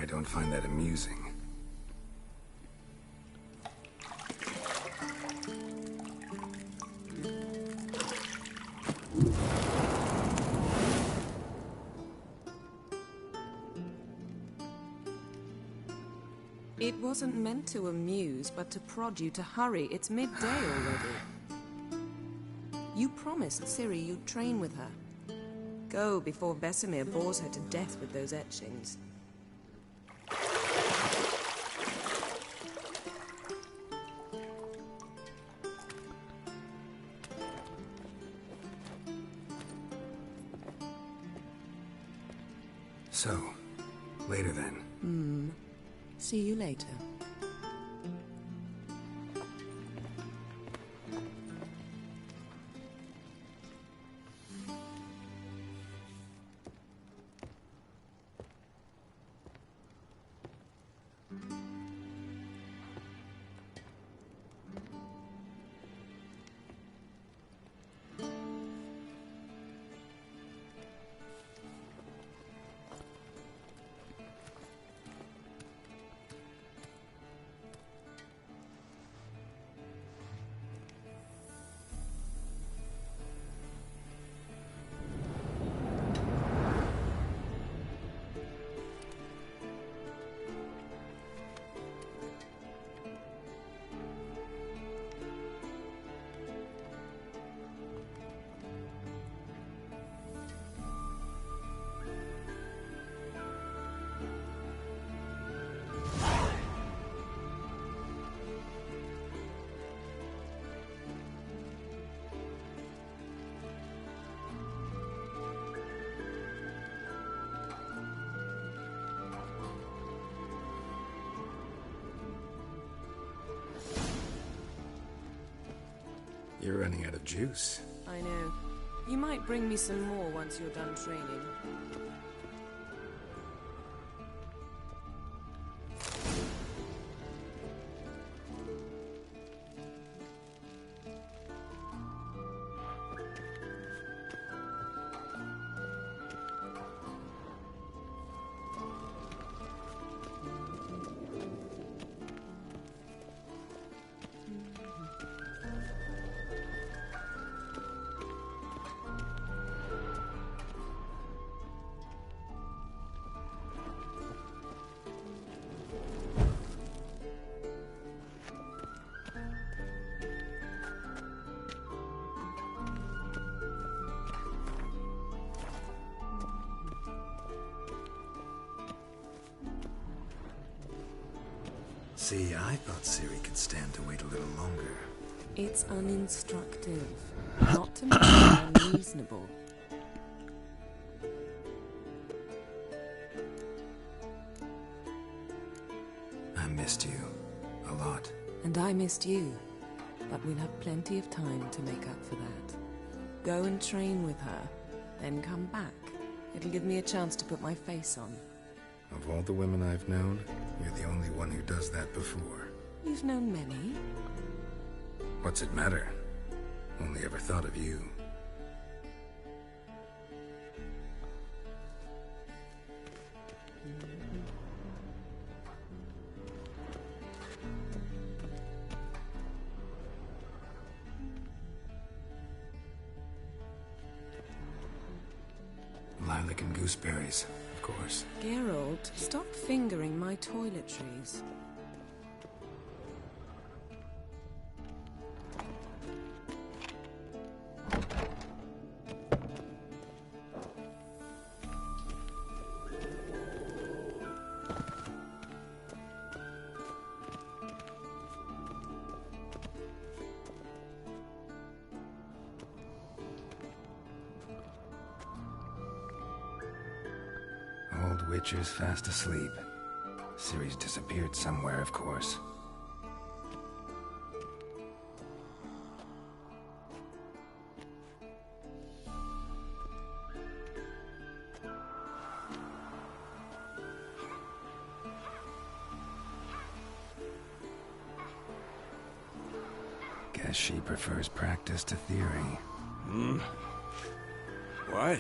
I don't find that amusing. It wasn't meant to amuse, but to prod you to hurry. It's midday already. You promised Ciri you'd train with her. Go before Vesemir bores her to death with those etchings. So, later then. See you later. You're running out of juice. I know. You might bring me some more once you're done training. See, I thought Ciri could stand to wait a little longer. It's uninstructive. Not to make it unreasonable. I missed you. A lot. And I missed you. But we'll have plenty of time to make up for that. Go and train with her, then come back. It'll give me a chance to put my face on. Of all the women I've known, you're the only one who does that before. You've known many. What's it matter? Only ever thought of you. Lilac and gooseberries, of course. Geralt, stop fingering my toiletries. Old Witcher's fast asleep. Ciri's disappeared somewhere, of course. Guess she prefers practice to theory. Why?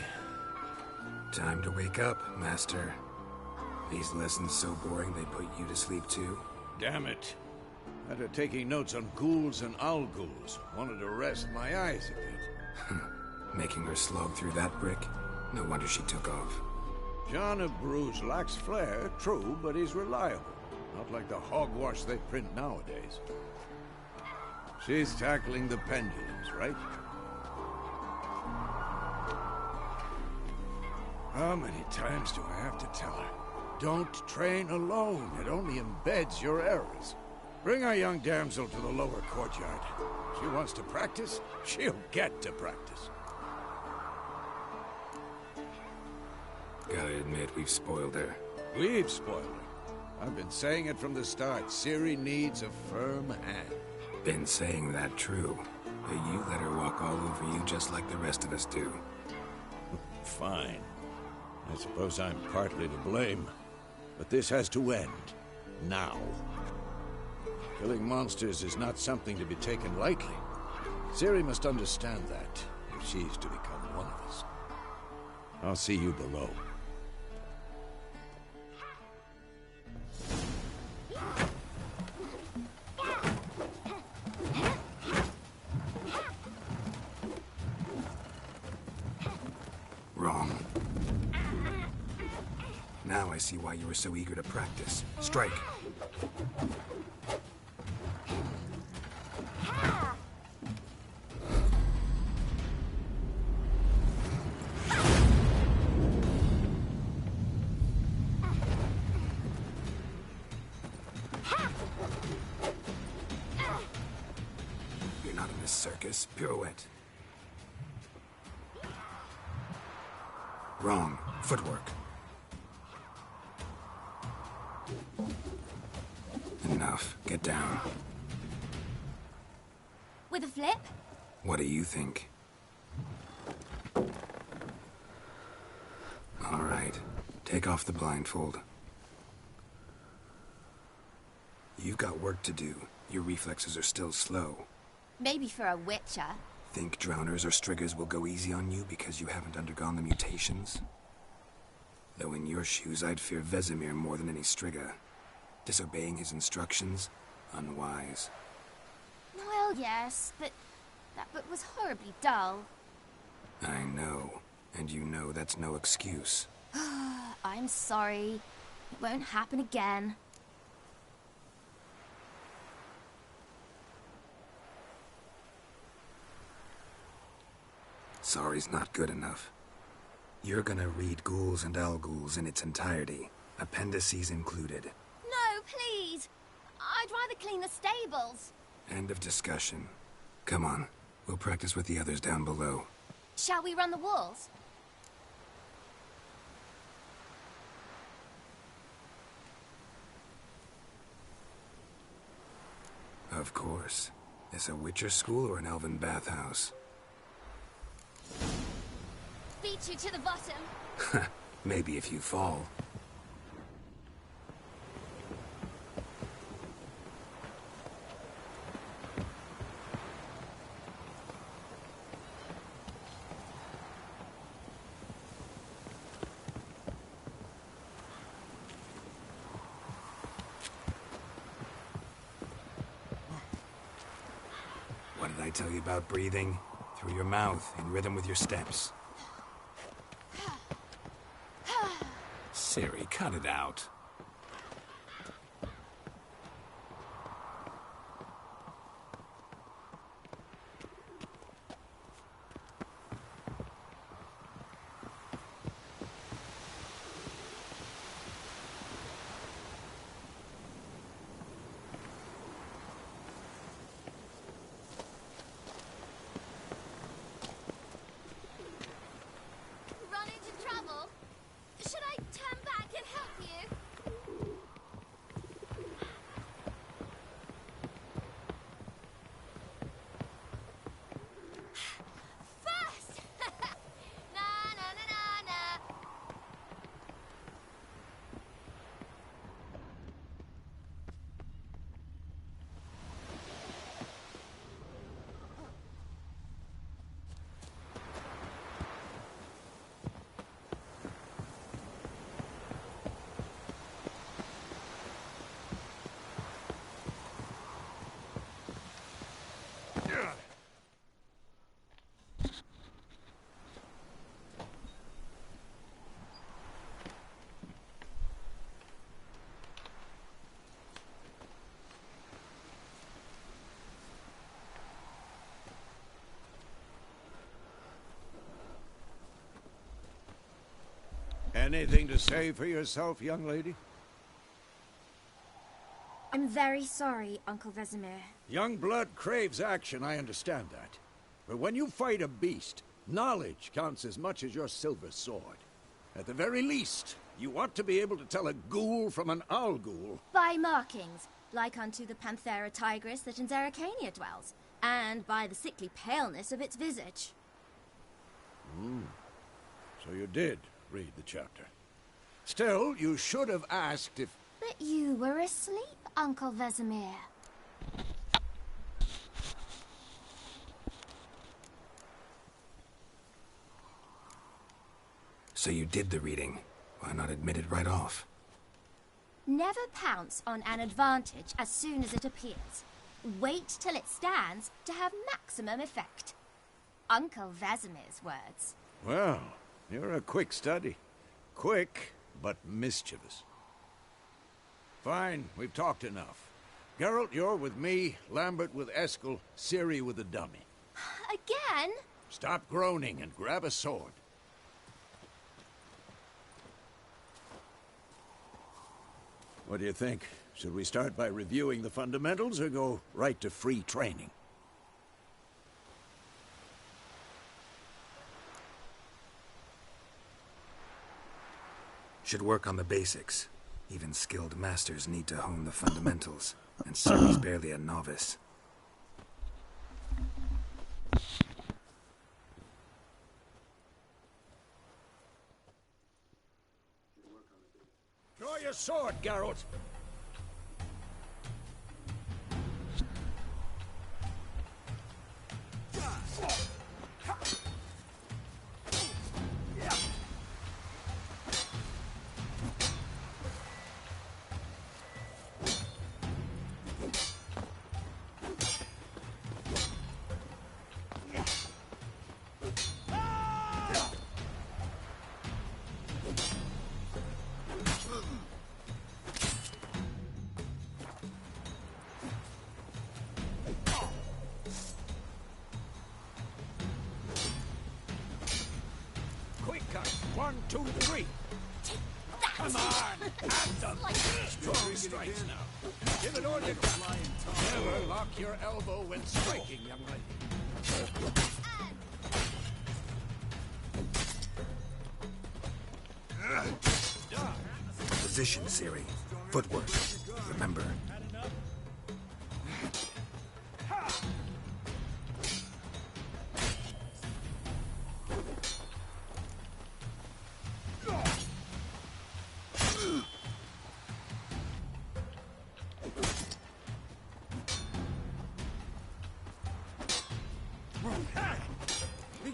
Time to wake up, Master. These lessons so boring they put you to sleep too? Damn it. After taking notes on ghouls and owl-ghouls, wanted to rest my eyes a bit. Making her slog through that brick? No wonder she took off. John of Bruges lacks flair, true, but he's reliable. Not like the hogwash they print nowadays. She's tackling the pendulums, right? How many times do I have to tell her? Don't train alone. It only embeds your errors. Bring our young damsel to the lower courtyard. She wants to practice, she'll get to practice. Gotta admit, we've spoiled her. We've spoiled her. I've been saying it from the start. Ciri needs a firm hand. Been saying that true. But you let her walk all over you just like the rest of us do. Fine. I suppose I'm partly to blame. But this has to end. Now. Killing monsters is not something to be taken lightly. Ciri must understand that, if she's to become one of us. I'll see you below. Wrong. Now I see why you were so eager to practice. Strike! You're not in this circus. Pirouette. Wrong. Footwork. Enough. Get down. With a flip? What do you think? All right. Take off the blindfold. You've got work to do. Your reflexes are still slow. Maybe for a witcher. Think drowners or striggers will go easy on you because you haven't undergone the mutations? Though in your shoes, I'd fear Vesemir more than any strigger. Disobeying his instructions? Unwise. Well, yes, but that book was horribly dull. I know. And you know that's no excuse. I'm sorry. It won't happen again. Sorry's not good enough. You're gonna read Ghouls and Owl-Ghouls in its entirety, appendices included. No, please! I'd rather clean the stables. End of discussion. Come on, we'll practice with the others down below. Shall we run the walls? Of course. Is a Witcher school or an elven bathhouse? Beat you to the bottom. Maybe if you fall. What did I tell you about breathing? Through your mouth, in rhythm with your steps. Ciri, cut it out. Run into trouble? Should I turn back and help you? Anything to say for yourself, young lady? I'm very sorry, Uncle Vesemir. Young blood craves action, I understand that. But when you fight a beast, knowledge counts as much as your silver sword. At the very least, you ought to be able to tell a ghoul from an owl ghoul. By markings, like unto the Panthera tigris that in Zeracania dwells, and by the sickly paleness of its visage. So you did read the chapter. Still, you should have asked if... But you were asleep, Uncle Vesemir. So you did the reading. Why not admit it right off? Never pounce on an advantage as soon as it appears. Wait till it stands to have maximum effect. Uncle Vesemir's words. Well, you're a quick study. Quick, but mischievous. Fine, we've talked enough. Geralt, you're with me, Lambert with Eskel, Ciri with the dummy. Again? Stop groaning and grab a sword. What do you think? Should we start by reviewing the fundamentals or go right to free training? Should work on the basics. Even skilled masters need to hone the fundamentals, and Ciri's barely a novice. Draw your sword, Geralt! One, two, three. Come on! Have them! Strong strikes now. Give it all you got. Never lock your elbow when striking, young lady. Position, Ciri. Footwork. Remember.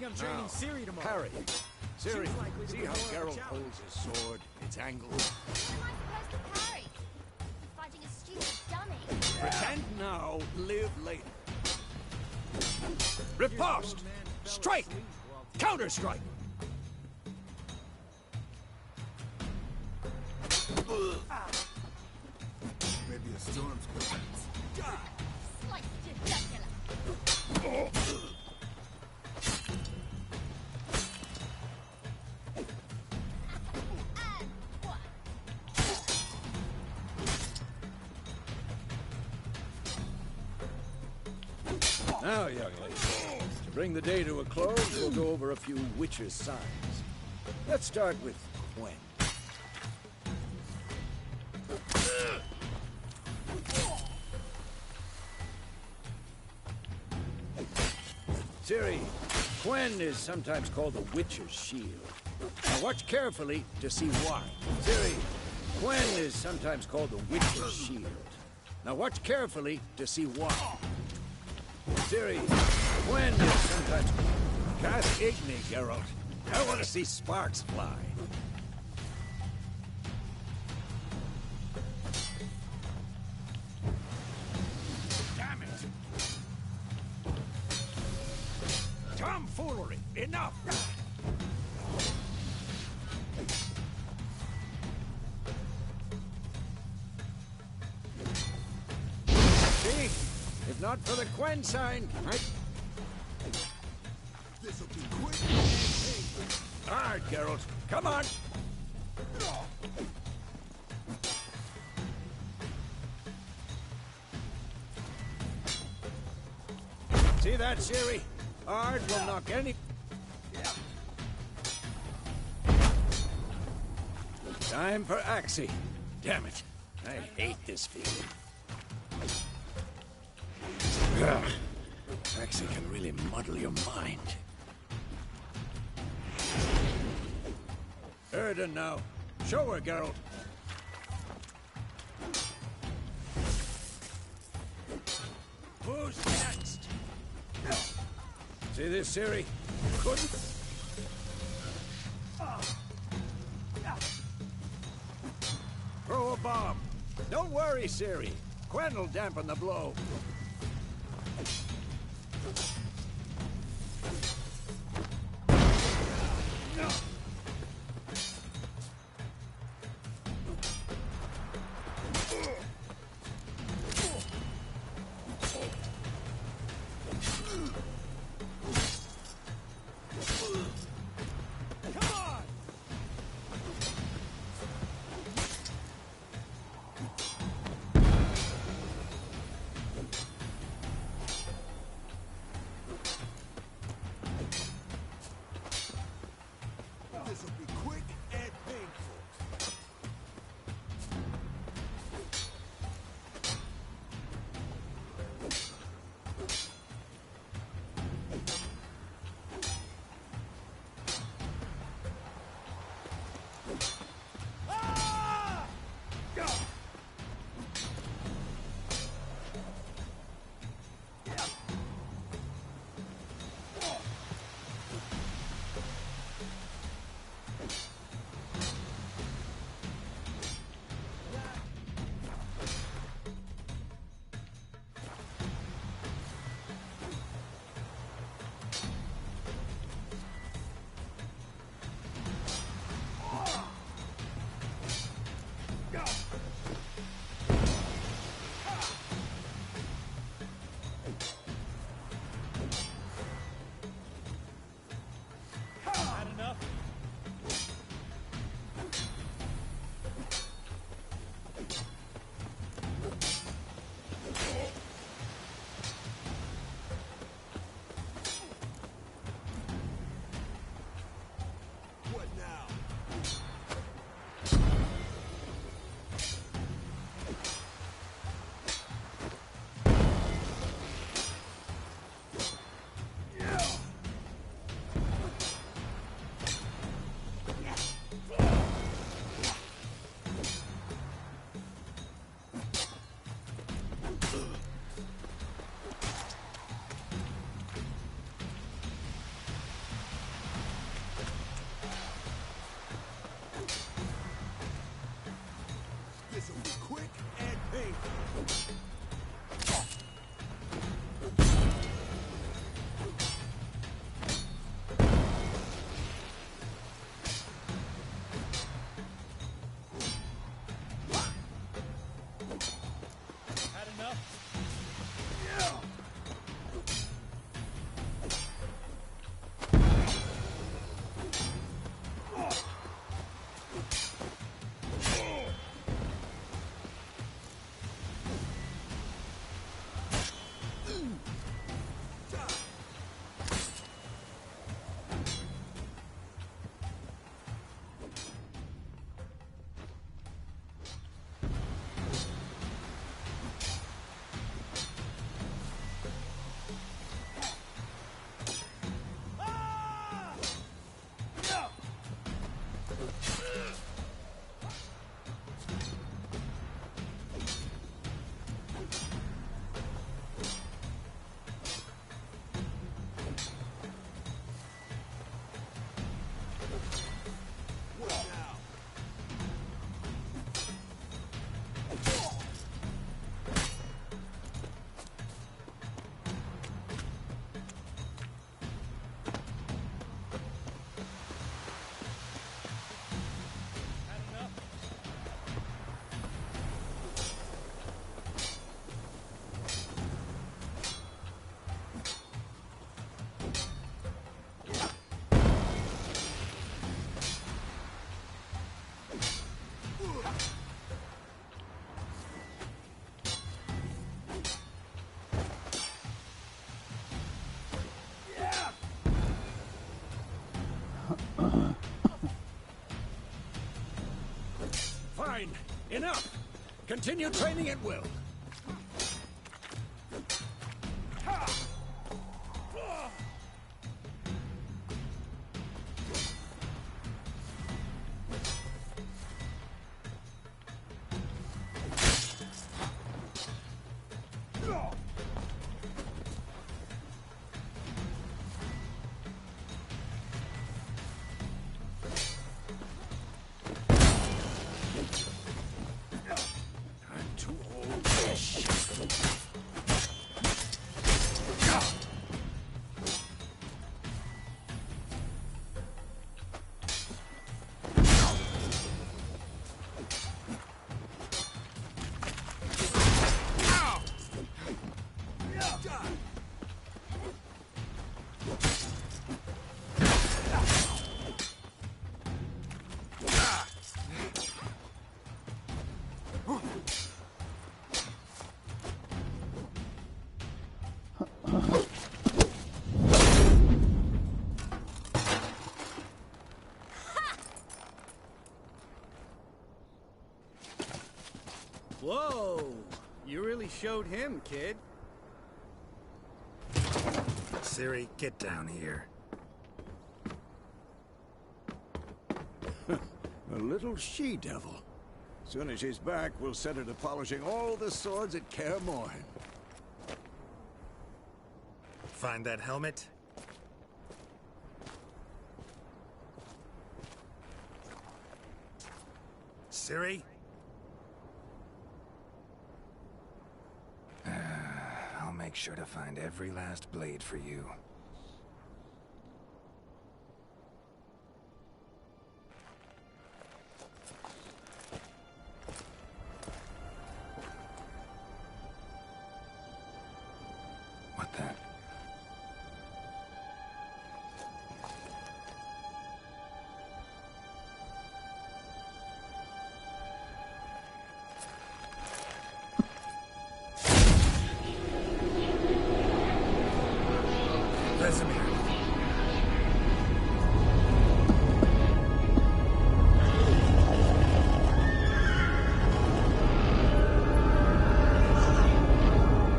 I'm training Ciri tomorrow. Harry. Ciri, see how Geralt holds his sword? It's angled. What am I supposed to carry? Fighting a stupid dummy. Pretend now, live later. Riposte! Strike! Counter-strike! Maybe a storm's coming. Slice to jugular. Now, young lady, to bring the day to a close, we'll go over a few witches' signs. Let's start with Gwen. Ciri, Gwen is sometimes called the Witcher's Shield. Now watch carefully to see why. Ciri, Gwen is sometimes called the Witcher's Shield. Now watch carefully to see why. Ciri, Gwen is sometimes... Cast Igni, Geralt. I want to see sparks fly. Damn it! Tomfoolery! Enough! See? If not for the Gwen sign, This'll be quick. Hard, Geralt. Come on! Siri. Hard will knock any... Time for Axie. Damn it. I hate this feeling. Ugh. Axie can really muddle your mind. Erden now. Show her, Geralt. Who's next? See this, Siri? Couldn't... Throw a bomb. Don't worry, Siri. Quen will dampen the blow. Enough! Continue training at will. Whoa! You really showed him, kid. Ciri, get down here. A little she-devil. Soon as she's back, we'll set her to polishing all the swords at Kaer Morhen. Find that helmet? Ciri? I'll make sure to find every last blade for you. What the? Vesemir.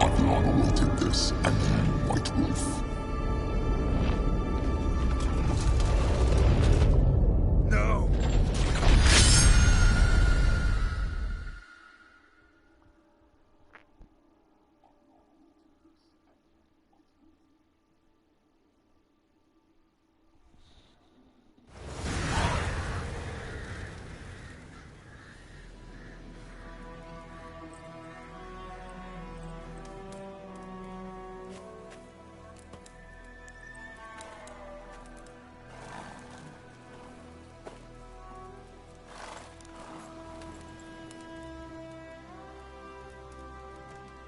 I've long awaited this, and you, White Wolf. No!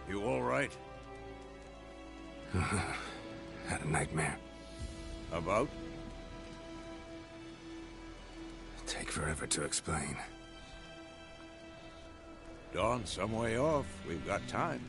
You all right? Had a nightmare. About? Take forever to explain. Dawn's some way off. We've got time.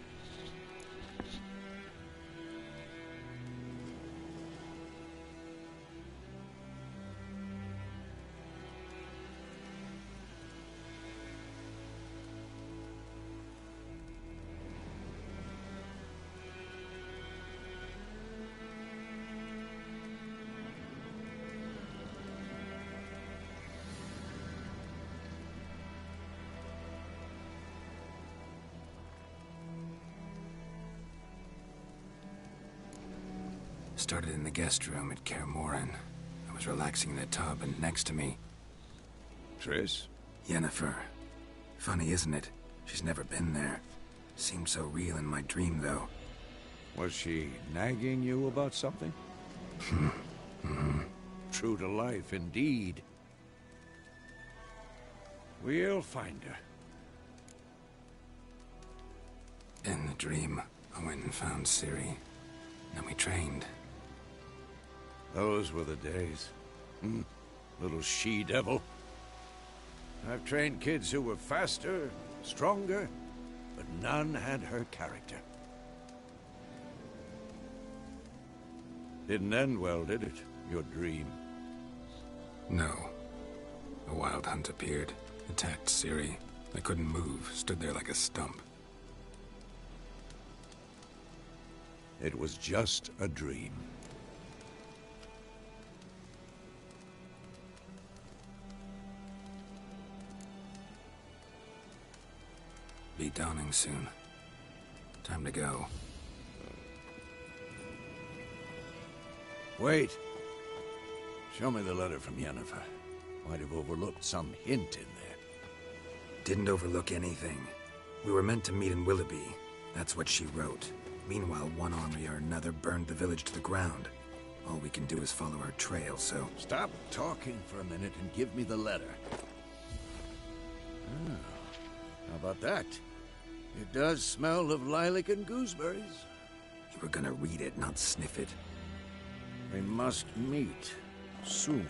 Started in the guest room at Kaer Morhen. I was relaxing in the tub, and next to me, Triss? Yennefer. Funny, isn't it? She's never been there. Seemed so real in my dream, though. Was she nagging you about something? True to life, indeed. We'll find her. In the dream, I went and found Ciri. Then we trained. Those were the days. Little she-devil. I've trained kids who were faster, stronger, but none had her character. Didn't end well, did it? Your dream? No. A wild hunt appeared, attacked Ciri, I couldn't move, stood there like a stump. It was just a dream. Be dawning soon. Time to go. Wait. Show me the letter from Yennefer. Might have overlooked some hint in there. Didn't overlook anything. We were meant to meet in Willoughby. That's what she wrote. Meanwhile, one army or another burned the village to the ground. All we can do is follow her trail, so... Stop talking for a minute and give me the letter. Ah, how about that? It does smell of lilac and gooseberries. You were gonna read it, not sniff it. We must meet. Soon.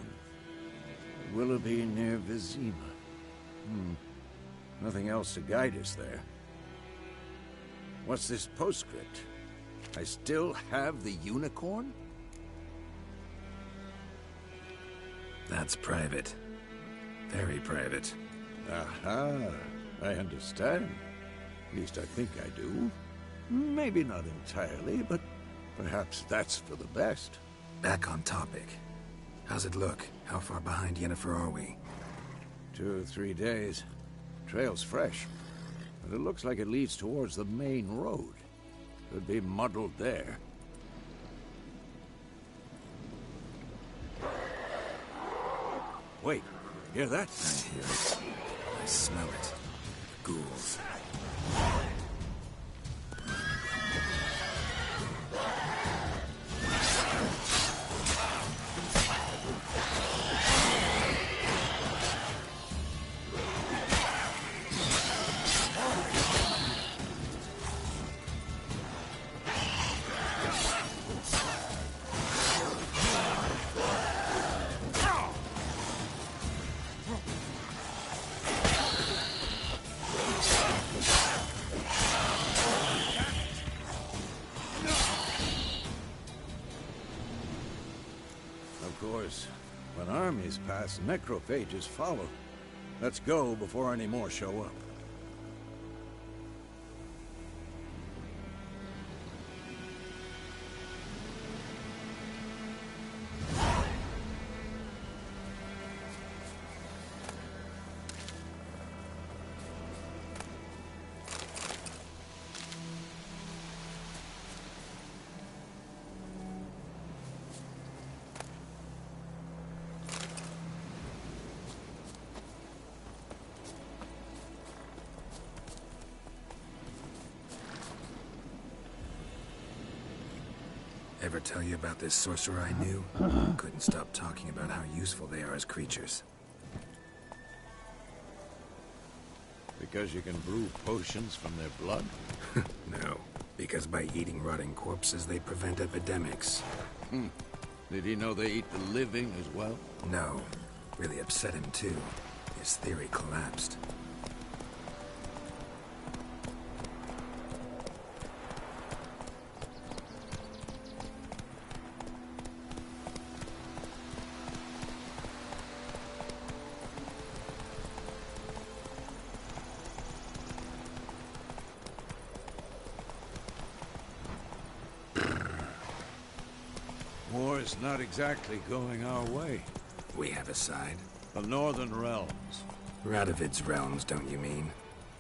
Willoughby near Vizima. Nothing else to guide us there. What's this postscript? I still have the unicorn? That's private. Very private. Aha, I understand. At least I think I do. Maybe not entirely, but perhaps that's for the best. Back on topic. How's it look? How far behind Yennefer are we? 2 or 3 days. Trail's fresh, but it looks like it leads towards the main road. Could be muddled there. Wait, hear that? I hear it. I smell it. Ghouls. Of course, when armies pass, necrophages follow. Let's go before any more show up. Ever tell you about this sorcerer I knew? Couldn't stop talking about how useful they are as creatures. Because you can brew potions from their blood? No, because by eating rotting corpses, they prevent epidemics. Did he know they eat the living as well? No, really upset him too. His theory collapsed. War's not exactly going our way. We have a side. The Northern Realms. Radovid's realms, don't you mean?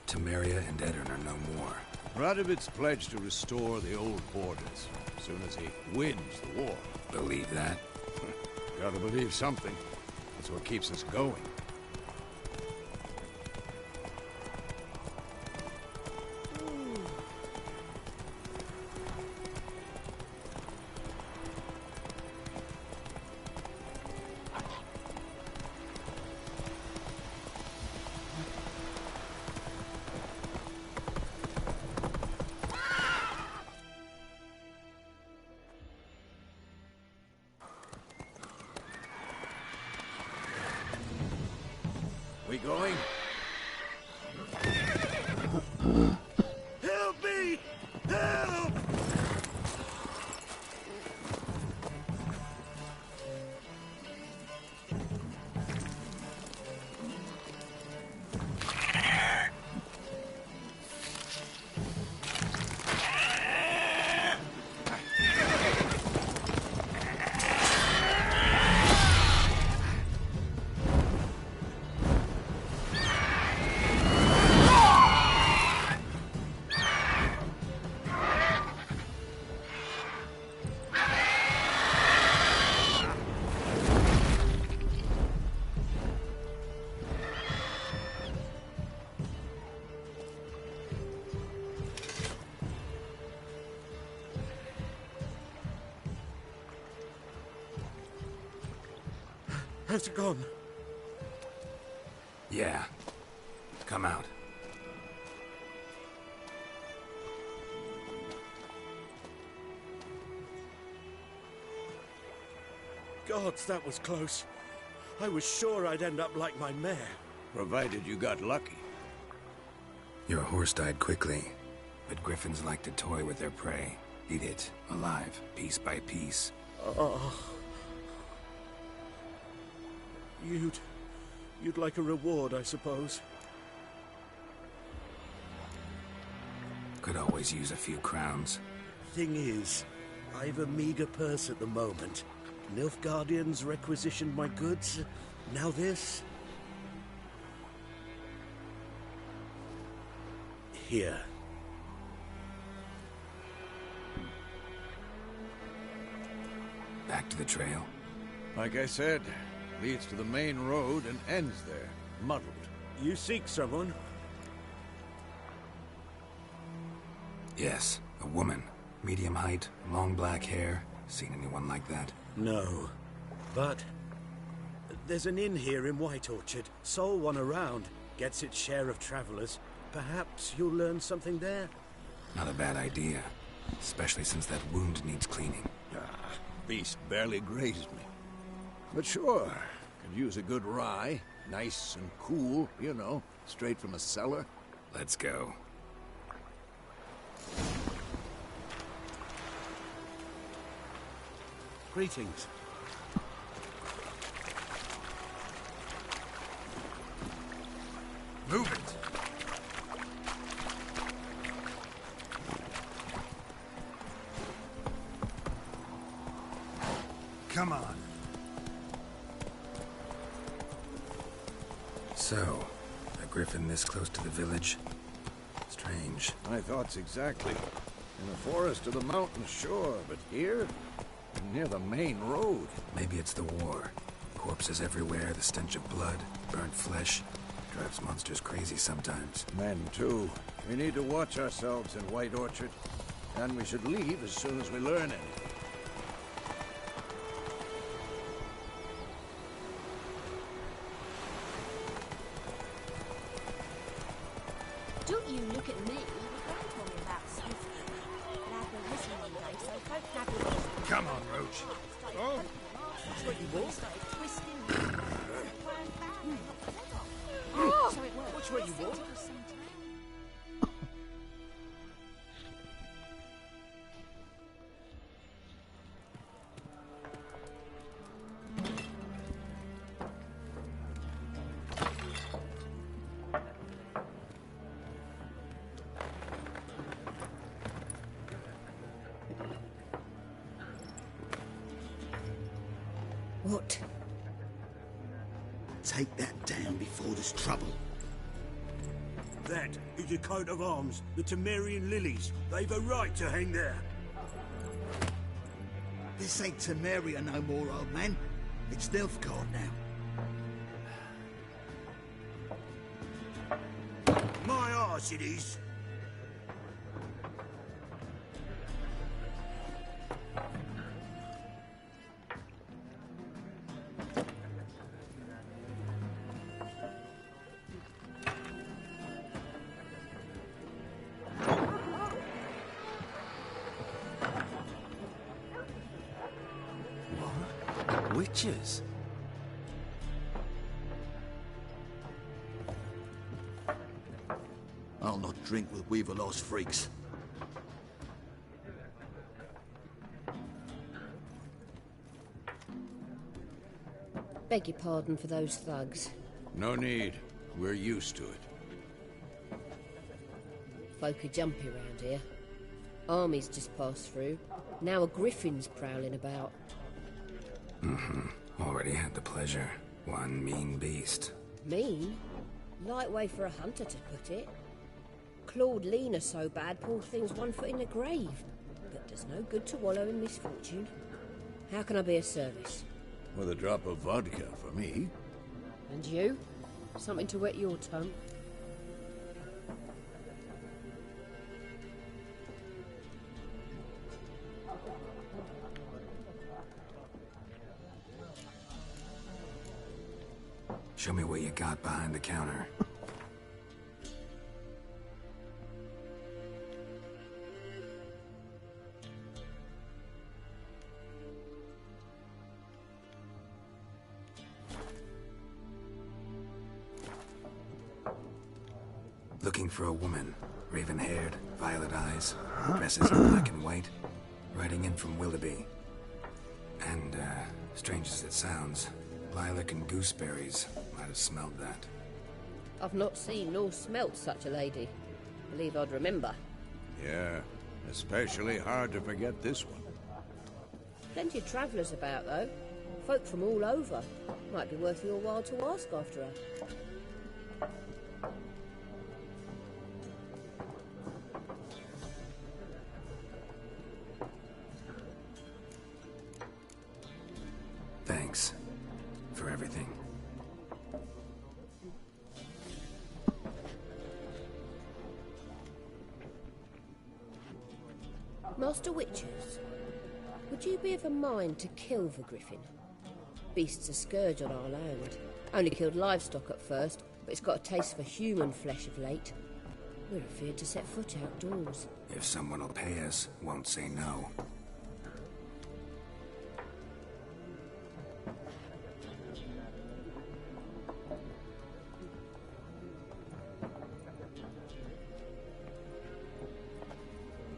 Temeria and Edirn are no more. Radovid's pledged to restore the old borders as soon as he wins the war. Believe that? Gotta believe something. That's what keeps us going. We going? Help me! Help! Has it gone? Yeah. Come out. Gods, that was close. I was sure I'd end up like my mare. Provided you got lucky. Your horse died quickly, but griffins like to toy with their prey. Eat it, alive, piece by piece. Oh. You'd like a reward, I suppose. Could always use a few crowns. Thing is, I've a meager purse at the moment. Nilfgaardians requisitioned my goods. Now this. Here. Back to the trail. Like I said, leads to the main road and ends there, muddled. You seek someone? Yes, a woman. Medium height, long black hair. Seen anyone like that? No. But there's an inn here in White Orchard. Sole one around. Gets its share of travelers. Perhaps you'll learn something there? Not a bad idea. Especially since that wound needs cleaning. Beast barely grazed me. But sure, could use a good rye. Nice and cool, you know, straight from a cellar. Let's go. Greetings. Move it! Come on. So, a griffin this close to the village? Strange. My thoughts exactly. In the forest or the mountains, sure, but here? Near the main road. Maybe it's the war. Corpses everywhere, the stench of blood, burnt flesh. Drives monsters crazy sometimes. Men, too. We need to watch ourselves in White Orchard. And we should leave as soon as we learn anything. Don't you look at me. Don't tell me about something. But I've been listening one day, so folk happy. Come on, Roach. Oh, that's what you want. Which way you walk? What? Take that down before there's trouble. That is a coat of arms, the Temerian lilies. They've a right to hang there. This ain't Temeria no more, old man. It's Nilfgaard now. My arse it is. Witches? I'll not drink with Weaver-lost freaks. Beg your pardon for those thugs. No need. We're used to it. Folk are jumpy round here. Armies just passed through. Now a griffin's prowling about. Already had the pleasure. One mean beast. Mean? Light way for a hunter to put it. Clawed Lena so bad, poor thing's 1 foot in the grave. But does no good to wallow in misfortune. How can I be of service? With a drop of vodka for me. And you? Something to wet your tongue? Show me what you got behind the counter. Looking for a woman. Raven-haired, violet eyes, dresses in black and white. Writing in from Willoughby. And, strange as it sounds, lilac and gooseberries might have smelled that. I've not seen nor smelt such a lady. Believe I'd remember. Yeah, especially hard to forget this one. Plenty of travellers about, though. Folk from all over. Might be worth your while to ask after her. Thanks for everything. Master Witchers, would you be of a mind to kill the griffin? Beast's a scourge on our land. Only killed livestock at first, but it's got a taste for human flesh of late. We're afeard to set foot outdoors. If someone will pay us, won't say no.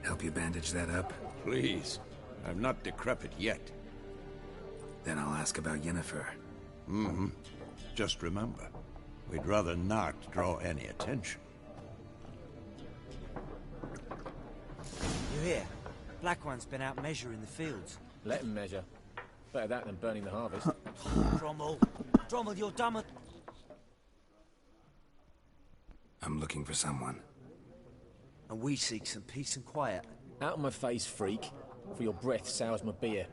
Help you bandage that up? Please. I'm not decrepit yet. Then I'll ask about Yennefer. Mm-hmm. Just remember, we'd rather not draw any attention. You hear? Black One's been out measuring the fields. Let him measure. Better that than burning the harvest. Drommel! Drommel, you're dumb at... I'm looking for someone. And we seek some peace and quiet. Out of my face, freak. For your breath sours my beer.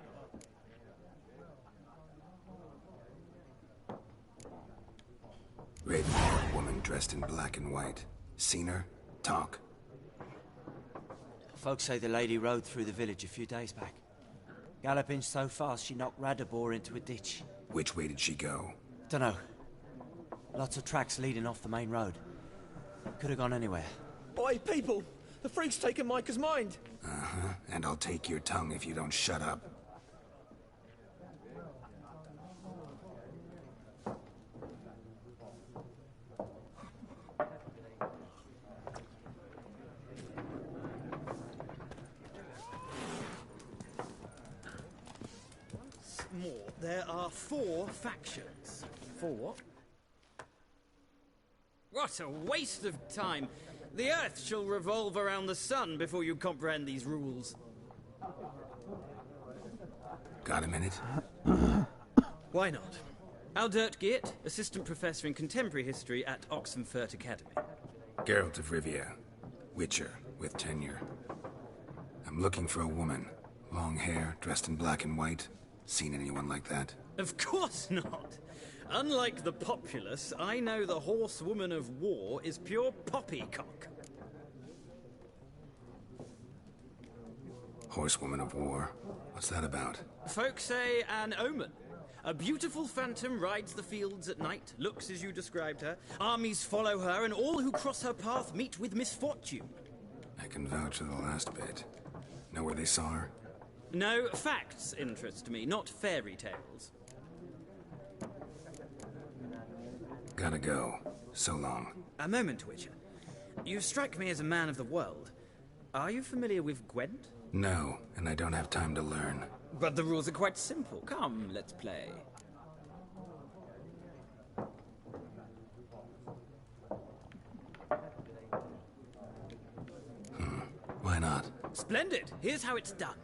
Raven-haired woman dressed in black and white. Seen her? Talk. Folks say the lady rode through the village a few days back. Galloping so fast she knocked Radabor into a ditch. Which way did she go? Dunno. Lots of tracks leading off the main road. Could have gone anywhere. Oi, people! The freak's taken Micah's mind! Uh-huh. And I'll take your tongue if you don't shut up. More. There are 4 factions. 4 what? What a waste of time! The Earth shall revolve around the sun before you comprehend these rules. Got a minute? Why not? Aldert Geert, Assistant Professor in Contemporary History at Oxenfurt Academy. Geralt of Rivia. Witcher, with tenure. I'm looking for a woman. Long hair, dressed in black and white. Seen anyone like that? Of course not! Unlike the populace, I know the horsewoman of war is pure poppycock. Horsewoman of war? What's that about? Folks say an omen. A beautiful phantom rides the fields at night, looks as you described her. Armies follow her, and all who cross her path meet with misfortune. I can vouch for the last bit. Know where they saw her? No, facts interest me, not fairy tales. Gotta go. So long. A moment, Witcher. You strike me as a man of the world. Are you familiar with Gwent? No, and I don't have time to learn. But the rules are quite simple. Come, let's play. Why not? Splendid! Here's how it's done.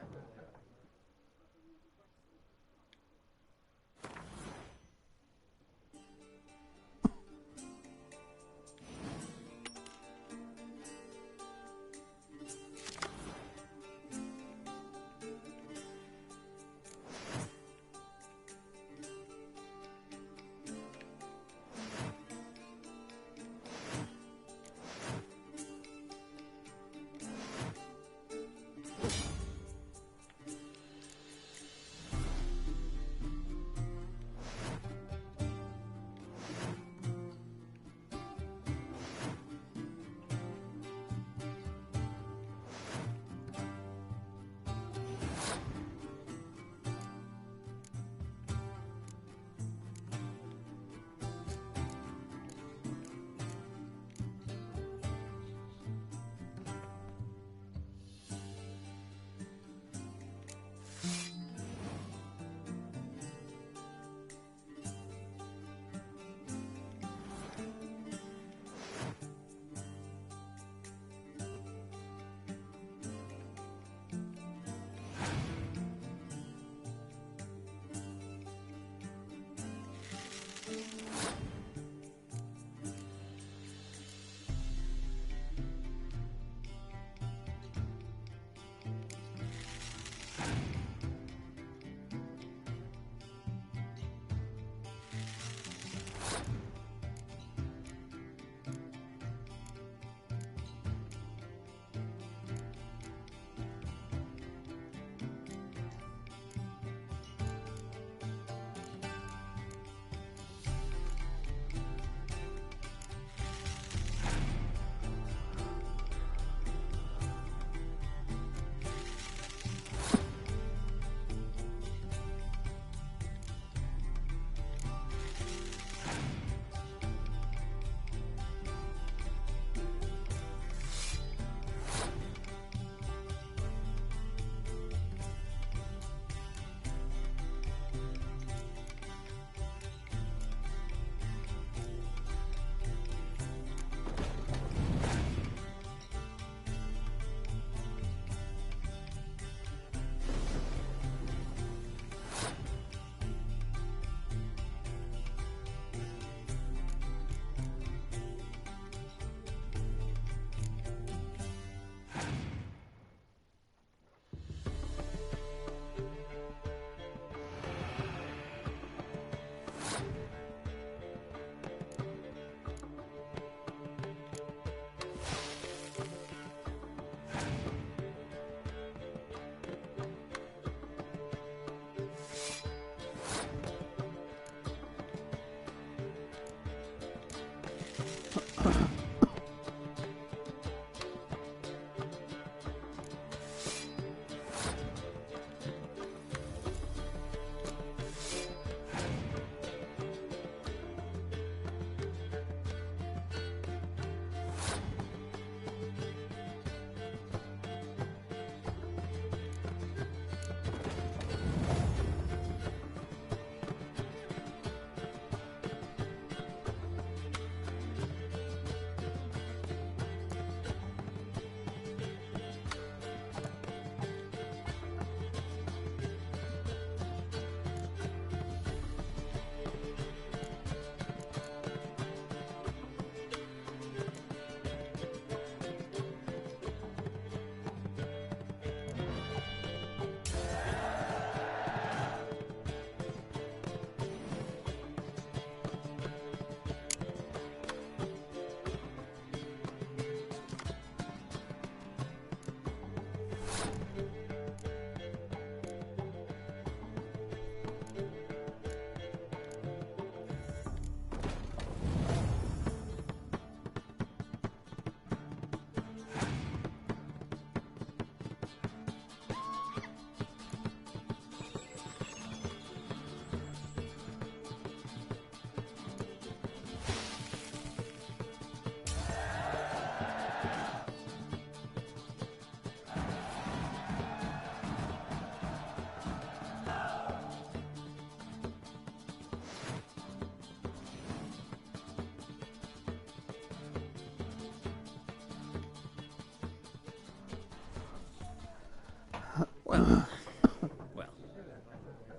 Well,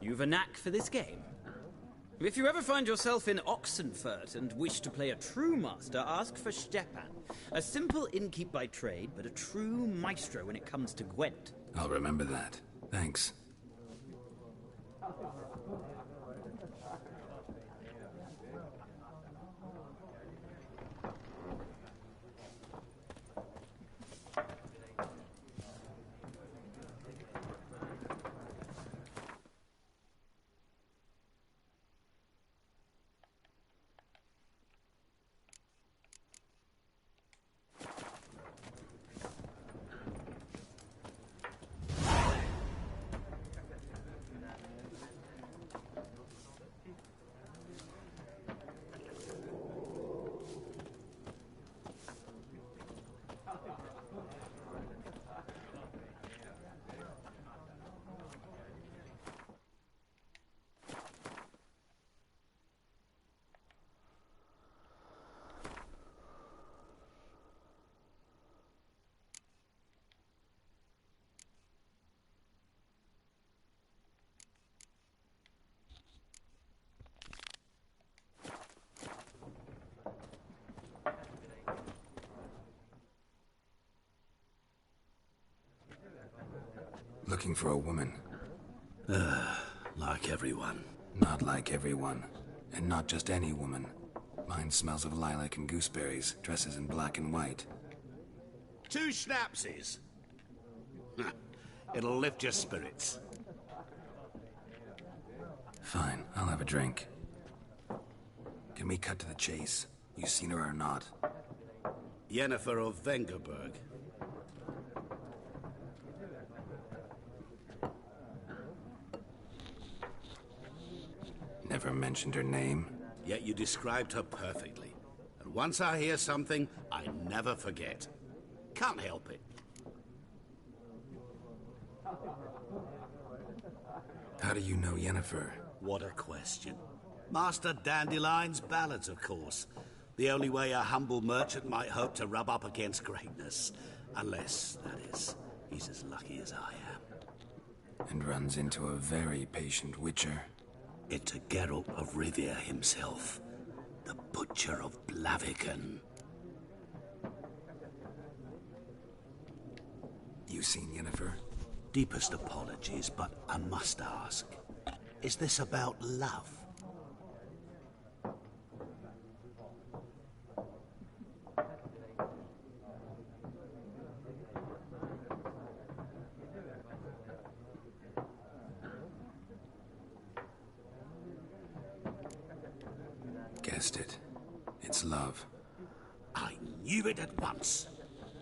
you've a knack for this game. If you ever find yourself in Oxenfurt and wish to play a true master, ask for Stepan. A simple innkeep by trade, but a true maestro when it comes to Gwent. I'll remember that. Thanks. Looking for a woman. Like everyone. Not like everyone. And not just any woman. Mine smells of lilac and gooseberries, dresses in black and white. 2 schnapsies. It'll lift your spirits. Fine, I'll have a drink. Can we cut to the chase? You seen her or not? Yennefer of Vengerberg. Never mentioned her name. Yet you described her perfectly. And once I hear something, I never forget. Can't help it. How do you know Yennefer? What a question. Master Dandelion's ballads, of course. The only way a humble merchant might hope to rub up against greatness. Unless, that is, he's as lucky as I am. And runs into a very patient witcher. Into Geralt of Rivia himself. The Butcher of Blaviken. You seen Yennefer? Deepest apologies, but I must ask. Is this about love? Guessed it. It's love. I knew it at once.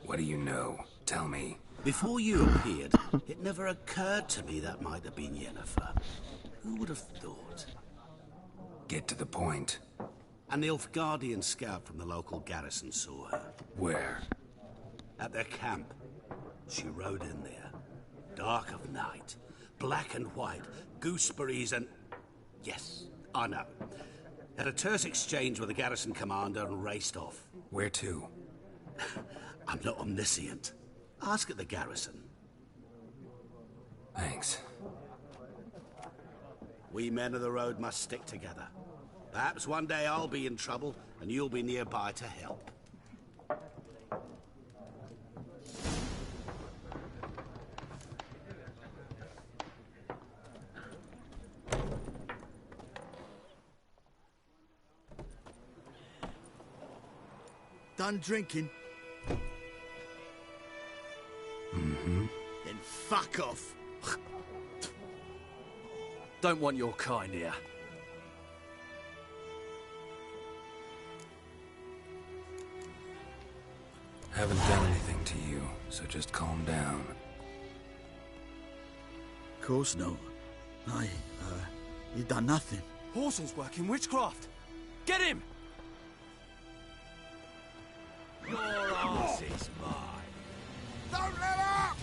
What do you know? Tell me. Before you appeared, it never occurred to me that might have been Yennefer. Who would have thought? Get to the point. A Nilfgaardian scout from the local garrison saw her. Where? At their camp. She rode in there. Dark of night. Black and white. Gooseberries and... Yes, I know. Had a terse exchange with the garrison commander and raced off. Where to? I'm not omniscient. Ask at the garrison. Thanks. We men of the road must stick together. Perhaps one day I'll be in trouble and you'll be nearby to help. Done drinking? Mm-hmm. Then fuck off. Don't want your kind here. Haven't done anything to you, so just calm down. Of course no. You done nothing. Horsel's working witchcraft. Get him! Your ass is mine. Don't let up!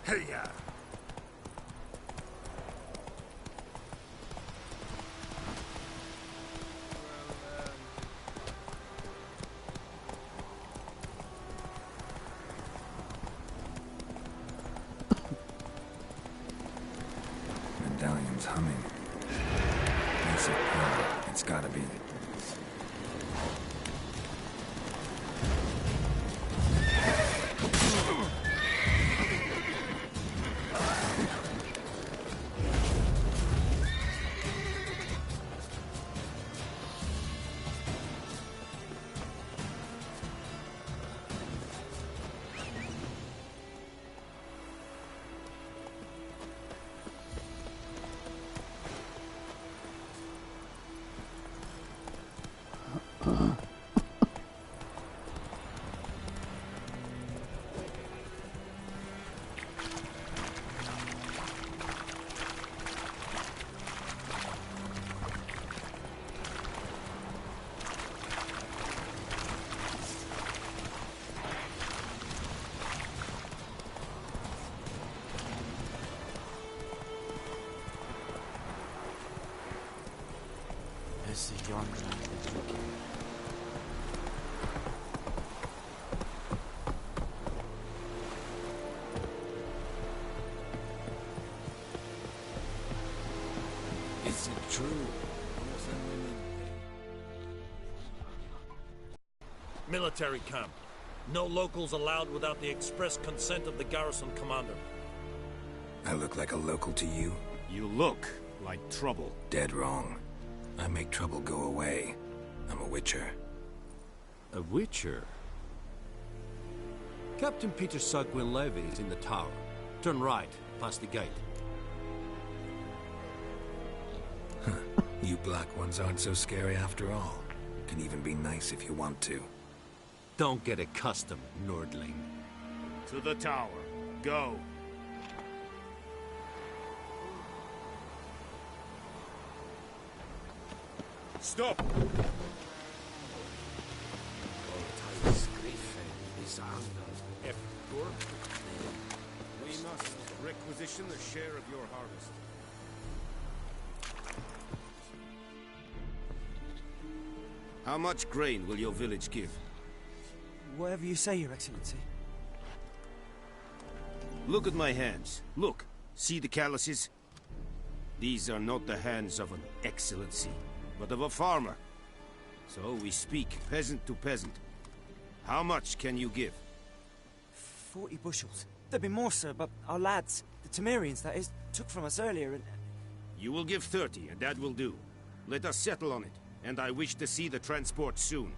Hey-ya! Medallion's humming. Basic power. It's gotta be. There's the young man drinking. Is it true? Military camp. No locals allowed without the express consent of the garrison commander. I look like a local to you? You look like trouble. Dead wrong. I make trouble go away. I'm a witcher. A witcher? Captain Peter Sugwin Levy is in the tower. Turn right, past the gate. You black ones aren't so scary after all. Can even be nice if you want to. Don't get accustomed, Nordling. To the tower. Go. Stop! We must requisition a share of your harvest. How much grain will your village give? Whatever you say, Your Excellency. Look at my hands. Look. See the calluses? These are not the hands of an excellency, but of a farmer. So we speak peasant to peasant. How much can you give? 40 bushels. There'd be more, sir, but our lads, the Temerians, that is, took from us earlier and... You will give 30, and that will do. Let us settle on it, and I wish to see the transport soon.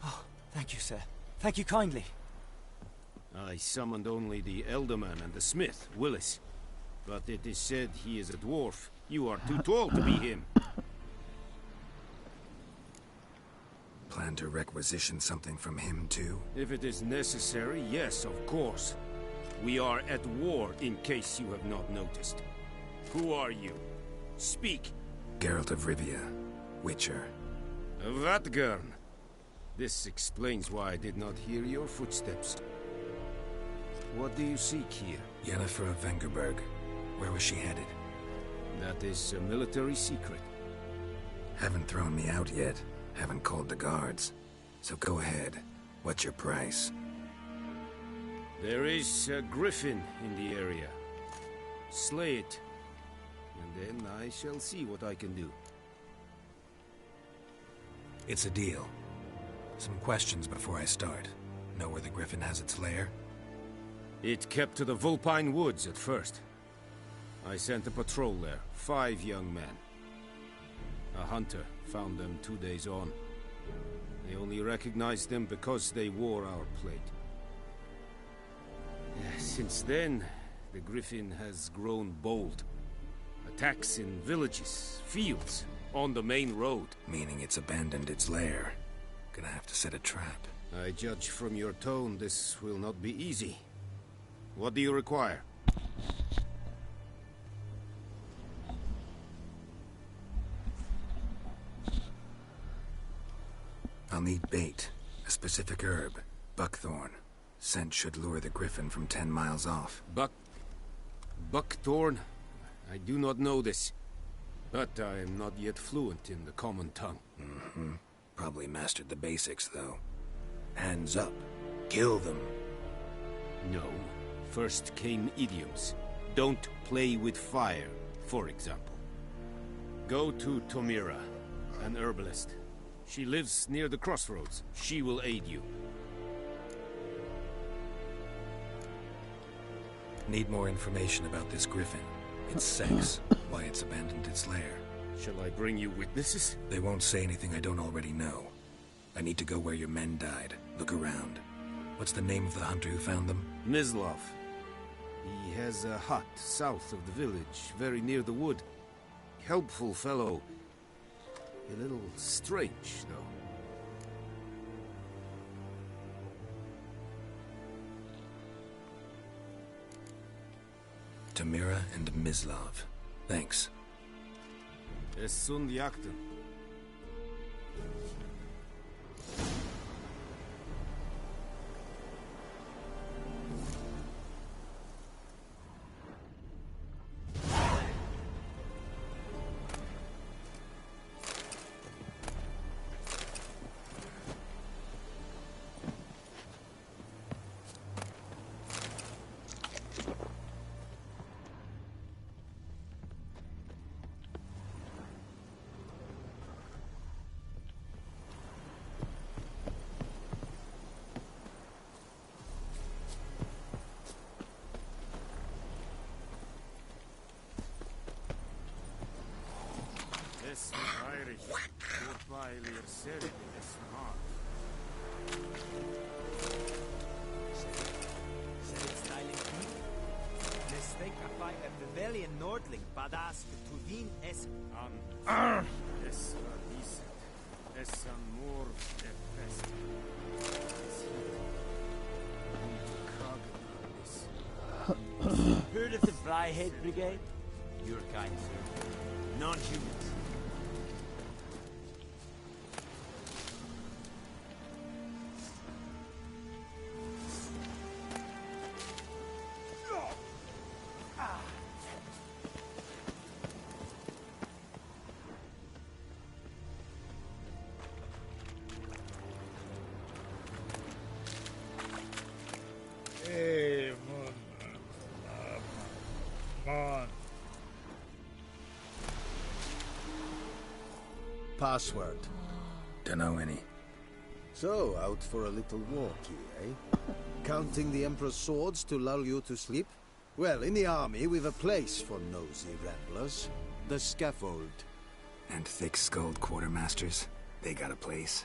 Oh, thank you, sir. Thank you kindly. I summoned only the Elderman and the smith, Willis. But it is said he is a dwarf. You are too tall to be him. Plan to requisition something from him, too? If it is necessary, yes, of course. We are at war, in case you have not noticed. Who are you? Speak. Geralt of Rivia, Witcher. Vatgern. This explains why I did not hear your footsteps. What do you seek here? Yennefer of Vengerberg. Where was she headed? That is a military secret. Haven't thrown me out yet. Haven't called the guards. So go ahead. What's your price? There is a griffin in the area. Slay it. And then I shall see what I can do. It's a deal. Some questions before I start. Know where the griffin has its lair? It kept to the Vulpine Woods at first. I sent a patrol there, 5 young men. A hunter found them 2 days on. They only recognized them because they wore our plate. Since then, the griffin has grown bold. Attacks in villages, fields, on the main road. Meaning it's abandoned its lair. Gonna have to set a trap. I judge from your tone this will not be easy. What do you require? I'll need bait. A specific herb. Buckthorn. Scent should lure the griffin from 10 miles off. Buckthorn? I do not know this. But I am not yet fluent in the common tongue. Mm-hmm. Probably mastered the basics, though. Hands up. Kill them. No. First came idioms. Don't play with fire, for example. Go to Tomira, an herbalist. She lives near the crossroads. She will aid you. Need more information about this griffin. Its sex, why it's abandoned its lair. Shall I bring you witnesses? They won't say anything I don't already know. I need to go where your men died. Look around. What's the name of the hunter who found them? Mislav. He has a hut south of the village, very near the wood. Helpful fellow. A little strange, though. Tamira and Mislav. Thanks. Es sunt jakten. Es Irish. Goodbye, Lear Seri, es not. Bavarian Nordling badass to win es Es verdicet. Es amor de fest. Heard of the Flyhead Brigade? Your kind, sir. Non-humans. Hey, on. Password. Dunno any. So, out for a little walkie, eh? Counting the Emperor's swords to lull you to sleep? Well, in the army, we've a place for nosy ramblers. The scaffold. And thick-skulled quartermasters. They got a place.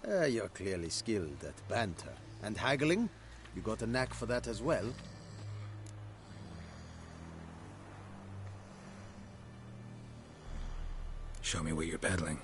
You're clearly skilled at banter. And haggling? You got a knack for that as well? Show me what you're peddling.